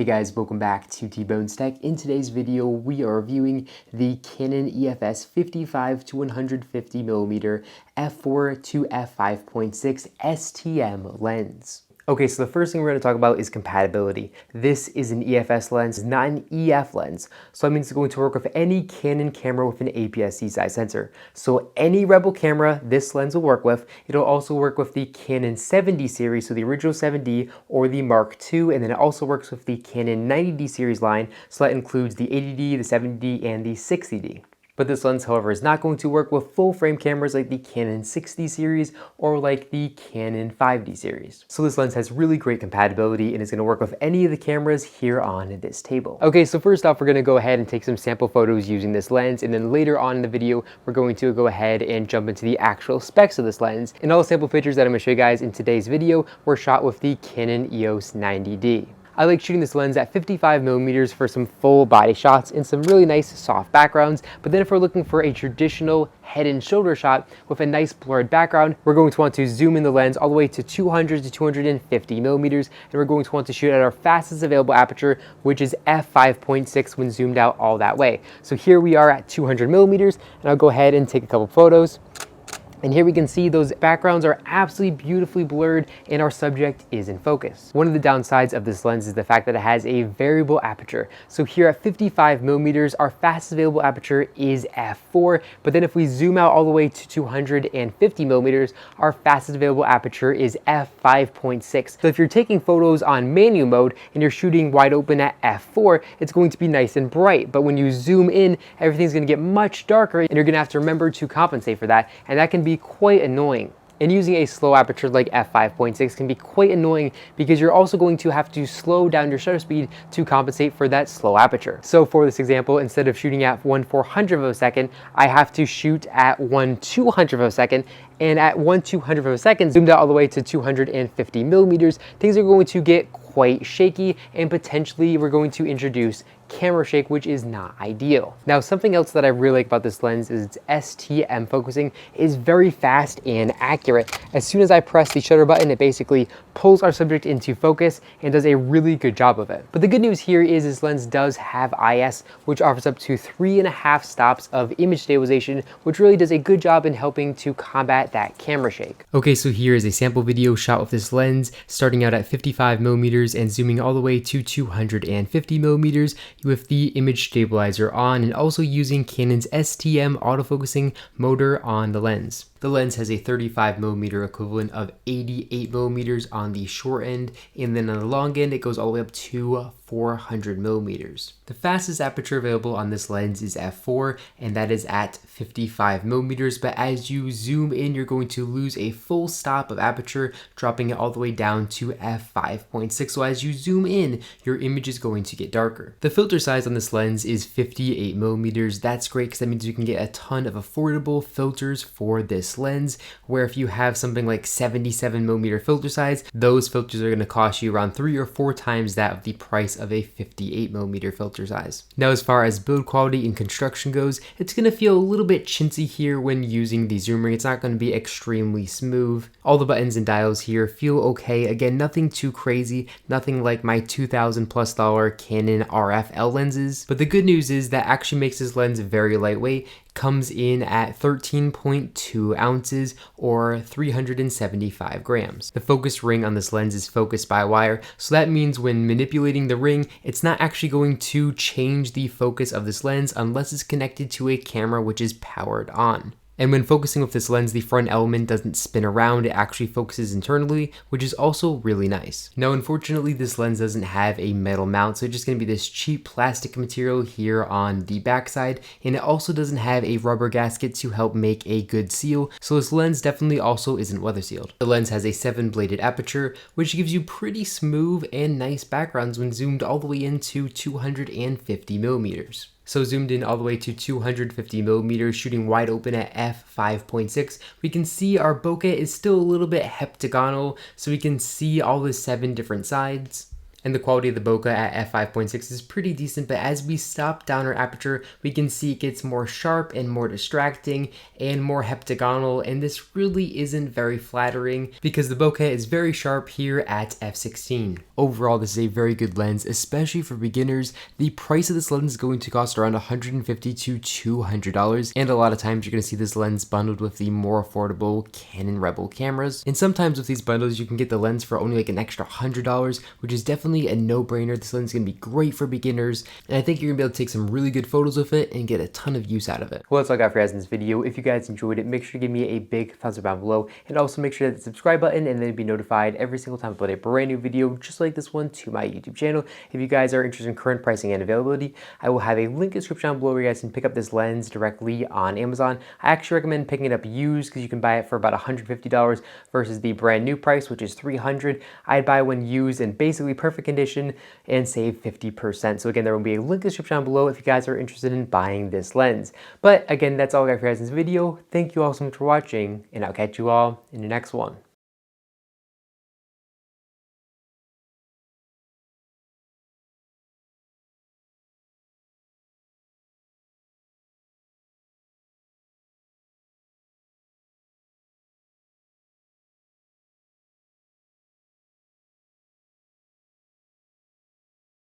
Hey guys, welcome back to T-Bones Tech. In today's video, we are reviewing the Canon EFS 55-250mm F4-5.6 STM lens. Okay, so the first thing we're going to talk about is compatibility. This is an EFS lens, not an EF lens. So that means it's going to work with any Canon camera with an APS-C size sensor. So any Rebel camera, this lens will work with. It'll also work with the Canon 7D series, so the original 7D or the Mark II, and then it also works with the Canon 90D series line. So that includes the 80D, the 70D, and the 60D. But this lens, however, is not going to work with full frame cameras like the Canon 6D series or like the Canon 5D series. So this lens has really great compatibility and is going to work with any of the cameras here on this table. Okay, so first off, we're going to go ahead and take some sample photos using this lens, and then later on in the video, we're going to go ahead and jump into the actual specs of this lens. And all the sample pictures that I'm going to show you guys in today's video were shot with the Canon EOS 90D. I like shooting this lens at 55mm for some full body shots and some really nice soft backgrounds. But then if we're looking for a traditional head and shoulder shot with a nice blurred background, we're going to want to zoom in the lens all the way to 200 to 250mm, and we're going to want to shoot at our fastest available aperture, which is f5.6 when zoomed out all that way. So here we are at 200mm, and I'll go ahead and take a couple photos. And here we can see those backgrounds are absolutely beautifully blurred and our subject is in focus. One of the downsides of this lens is the fact that it has a variable aperture. So here at 55mm, our fastest available aperture is f4, but then if we zoom out all the way to 250mm, our fastest available aperture is f5.6. So if you're taking photos on manual mode and you're shooting wide open at f4, it's going to be nice and bright. But when you zoom in, everything's gonna get much darker and you're gonna have to remember to compensate for that. And that can be quite annoying. And using a slow aperture like f5.6 can be quite annoying because you're also going to have to slow down your shutter speed to compensate for that slow aperture. So for this example, instead of shooting at 1/400th of a second, I have to shoot at 1/200th of a second. And at 1/200th of a second, zoomed out all the way to 250mm, things are going to get quite shaky and potentially we're going to introduce camera shake, which is not ideal. Now, something else that I really like about this lens is its STM focusing is very fast and accurate. As soon as I press the shutter button, it basically pulls our subject into focus and does a really good job of it. But the good news here is this lens does have IS, which offers up to 3.5 stops of image stabilization, which really does a good job in helping to combat that camera shake. Okay, so here is a sample video shot with this lens, starting out at 55mm and zooming all the way to 250mm with the image stabilizer on, and also using Canon's STM autofocusing motor on the lens. The lens has a 35mm equivalent of 88mm on the short end, and then on the long end, it goes all the way up to 400mm. The fastest aperture available on this lens is f4, and that is at 55mm, but as you zoom in, you're going to lose a full stop of aperture, dropping it all the way down to f5.6. So as you zoom in, your image is going to get darker. The filter size on this lens is 58mm. That's great because that means you can get a ton of affordable filters for this lens, where if you have something like 77mm filter size, those filters are going to cost you around 3 or 4 times that of the price of a 58mm filter size. Now, as far as build quality and construction goes, it's going to feel a little bit chintzy here when using the zoom ring. It's not going to be extremely smooth. All the buttons and dials here feel okay. Again, nothing too crazy, nothing like my $2,000+ Canon RF-L lenses. But the good news is that actually makes this lens very lightweight. Comes in at 13.2 ounces or 375 grams. The focus ring on this lens is focused by wire, so that means when manipulating the ring, it's not actually going to change the focus of this lens unless it's connected to a camera which is powered on. And when focusing with this lens, the front element doesn't spin around, it actually focuses internally, which is also really nice. Now, unfortunately, this lens doesn't have a metal mount, so it's just gonna be this cheap plastic material here on the backside, and it also doesn't have a rubber gasket to help make a good seal, so this lens definitely also isn't weather sealed. The lens has a 7-bladed aperture, which gives you pretty smooth and nice backgrounds when zoomed all the way into 250mm. So zoomed in all the way to 250mm, shooting wide open at f5.6, we can see our bokeh is still a little bit heptagonal, so we can see all the 7 different sides. And the quality of the bokeh at f5.6 is pretty decent, but as we stop down our aperture, we can see it gets more sharp and more distracting and more heptagonal, and this really isn't very flattering because the bokeh is very sharp here at f16. Overall, this is a very good lens, especially for beginners. The price of this lens is going to cost around $150 to $200, and a lot of times you're going to see this lens bundled with the more affordable Canon Rebel cameras. And sometimes with these bundles, you can get the lens for only like an extra $100, which is definitely a no-brainer. This lens is going to be great for beginners, and I think you're going to be able to take some really good photos with it and get a ton of use out of it. Well, that's all I got for you guys in this video. If you guys enjoyed it, make sure to give me a big thumbs up down below, and also make sure to hit the subscribe button and then be notified every single time I upload a brand new video just like this one to my YouTube channel. If you guys are interested in current pricing and availability, I will have a link in the description down below where you guys can pick up this lens directly on Amazon. I actually recommend picking it up used because you can buy it for about $150 versus the brand new price, which is $300. I'd buy one used in basically perfect condition and save 50%. So again, there will be a link in the description down below if you guys are interested in buying this lens. But again, that's all I got for you guys in this video. Thank you all so much for watching, and I'll catch you all in the next one.